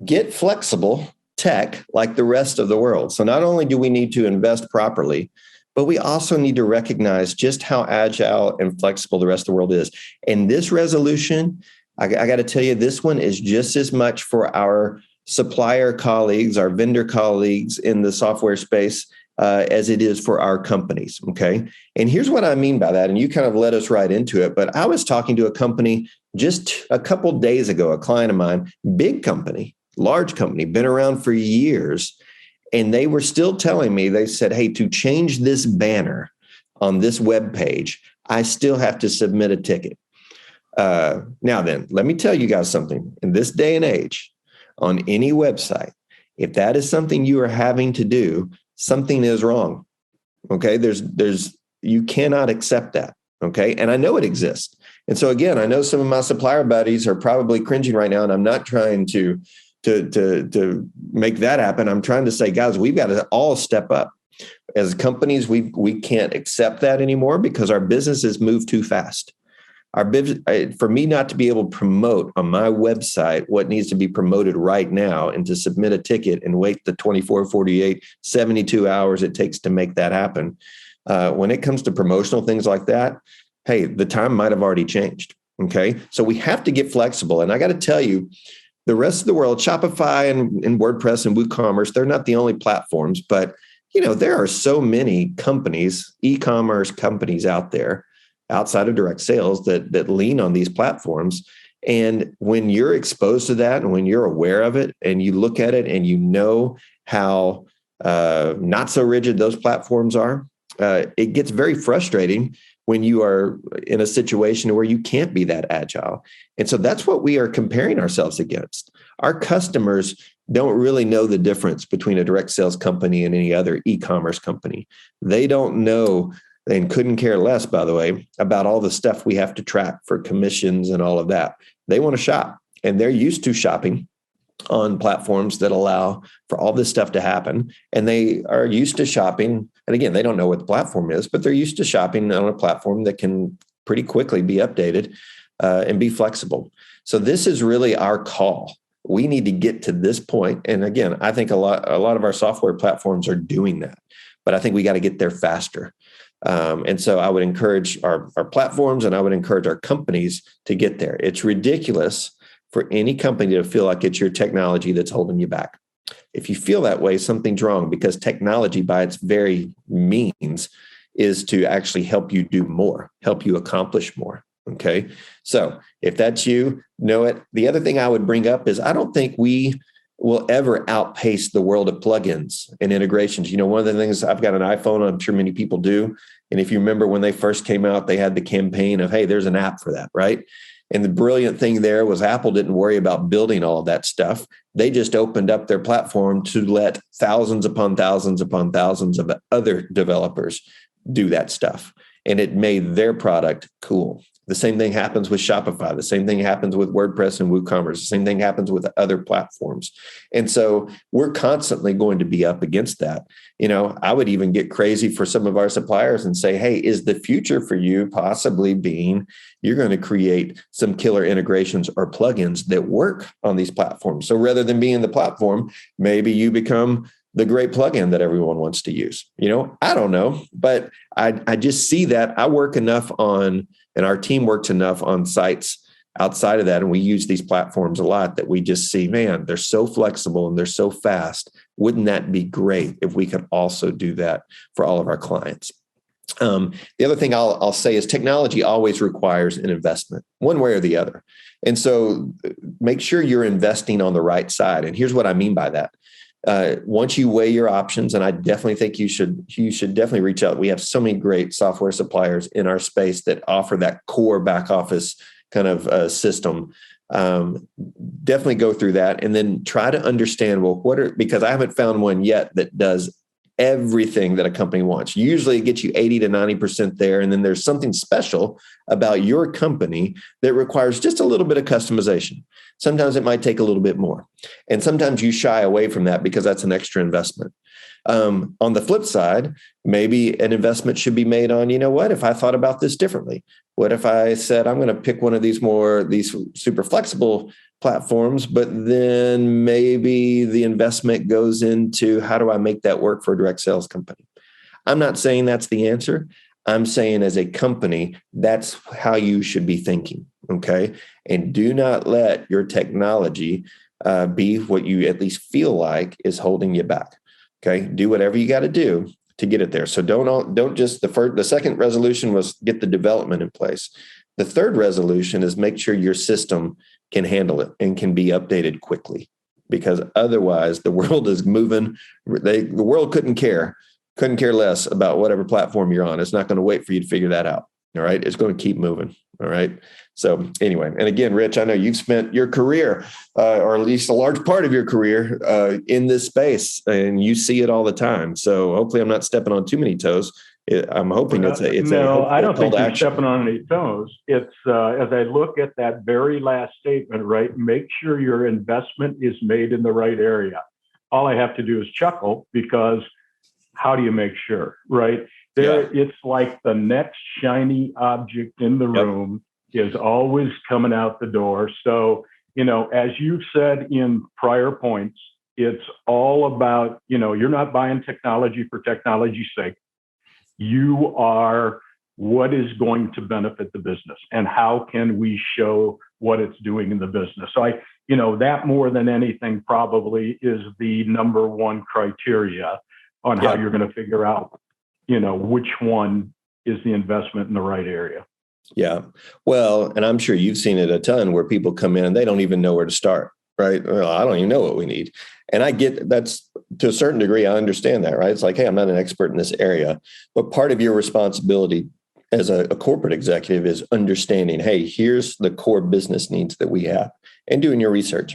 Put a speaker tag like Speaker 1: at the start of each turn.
Speaker 1: get flexible tech like the rest of the world. So not only do we need to invest properly, but we also need to recognize just how agile and flexible the rest of the world is. And this resolution, I got to tell you, this one is just as much for our supplier colleagues, our vendor colleagues in the software space as it is for our companies. Okay. And here's what I mean by that. And you kind of led us right into it. But I was talking to a company just a couple of days ago, a client of mine, big company, large company, been around for years. And they were still telling me, they said, hey, to change this banner on this web page, I still have to submit a ticket. Now then, let me tell you guys something. In this day and age, on any website, if that is something you are having to do, something is wrong. Okay, you cannot accept that. Okay, and I know it exists. And so again, I know some of my supplier buddies are probably cringing right now, and I'm not trying to make that happen. I'm trying to say, guys, we've got to all step up. As companies, we can't accept that anymore because our businesses move too fast. For me not to be able to promote on my website what needs to be promoted right now and to submit a ticket and wait the 24, 48, 72 hours it takes to make that happen. When it comes to promotional things like that, hey, the time might have already changed. Okay. So we have to get flexible. And I got to tell you, the rest of the world, Shopify and WordPress and WooCommerce, they're not the only platforms, but there are so many companies, e-commerce companies out there outside of direct sales that lean on these platforms. And when you're exposed to that and when you're aware of it and you look at it and you know how not so rigid those platforms are, it gets very frustrating when you are in a situation where you can't be that agile. And so that's what we are comparing ourselves against. Our customers don't really know the difference between a direct sales company and any other e-commerce company. They don't know and couldn't care less, by the way, about all the stuff we have to track for commissions and all of that. They want to shop, and they're used to shopping on platforms that allow for all this stuff to happen. And they are used to shopping. And again, they don't know what the platform is, but they're used to shopping on a platform that can pretty quickly be updated and be flexible. So this is really our call. We need to get to this point. And again, I think a lot of our software platforms are doing that, but I think we got to get there faster. And so I would encourage our platforms and I would encourage our companies to get there. It's ridiculous for any company to feel like it's your technology that's holding you back. If you feel that way, something's wrong, because technology by its very means is to actually help you do more, help you accomplish more. Okay. So if that's you, know it. The other thing I would bring up is I don't think we will ever outpace the world of plugins and integrations. One of the things, I've got an iPhone, I'm sure many people do. And if you remember when they first came out, they had the campaign of, hey, there's an app for that, right? And the brilliant thing there was Apple didn't worry about building all of that stuff. They just opened up their platform to let thousands upon thousands upon thousands of other developers do that stuff. And it made their product cool. The same thing happens with Shopify. The same thing happens with WordPress and WooCommerce. The same thing happens with other platforms. And so we're constantly going to be up against that. I would even get crazy for some of our suppliers and say, hey, is the future for you possibly being you're going to create some killer integrations or plugins that work on these platforms? So rather than being the platform, maybe you become the great plugin that everyone wants to use. I don't know, but I just see that. I work enough on, and our team works enough on sites outside of that, and we use these platforms a lot, that we just see, man, they're so flexible and they're so fast. Wouldn't that be great if we could also do that for all of our clients? The other thing I'll say is technology always requires an investment, one way or the other. And so make sure you're investing on the right side. And here's what I mean by that. Once you weigh your options, and I definitely think you should definitely reach out. We have so many great software suppliers in our space that offer that core back office kind of system. Definitely go through that and then try to understand, because I haven't found one yet that does everything that a company wants. Usually it gets you 80 to 90% there. And then there's something special about your company that requires just a little bit of customization. Sometimes it might take a little bit more. And sometimes you shy away from that because that's an extra investment. On the flip side, maybe an investment should be made on, if I thought about this differently, What if I said, I'm going to pick one of these super flexible platforms, but then maybe the investment goes into how do I make that work for a direct sales company? I'm not saying that's the answer. I'm saying as a company, that's how you should be thinking. Okay. And do not let your technology be what you at least feel like is holding you back. Okay. Do whatever you got to do to get it there. So don't just the second resolution was get the development in place. The third resolution is make sure your system can handle it and can be updated quickly, because otherwise the world is moving. The world couldn't care less about whatever platform you're on. It's not going to wait for you to figure that out. All right. It's going to keep moving. All right. So anyway, and again, Rich, I know you've spent your career, or at least a large part of your career in this space, and you see it all the time. So hopefully I'm not stepping on too many toes. I'm hoping it's
Speaker 2: no, I don't think you're stepping on any toes. It's as I look at that very last statement, right? Make sure your investment is made in the right area. All I have to do is chuckle, because how do you make sure, right? It's like the next shiny object in the room is always coming out the door. So, as you've said in prior points, it's all about, you're not buying technology for technology's sake. You are what is going to benefit the business, and how can we show what it's doing in the business. So that more than anything probably is the number one criteria on how you're going to figure out, which one is the investment in the right area.
Speaker 1: Yeah. Well, and I'm sure you've seen it a ton where people come in and they don't even know where to start, right? Well, I don't even know what we need. And I get that's to a certain degree, I understand that, right? It's like, hey, I'm not an expert in this area, but part of your responsibility as a corporate executive is understanding, hey, here's the core business needs that we have, and doing your research.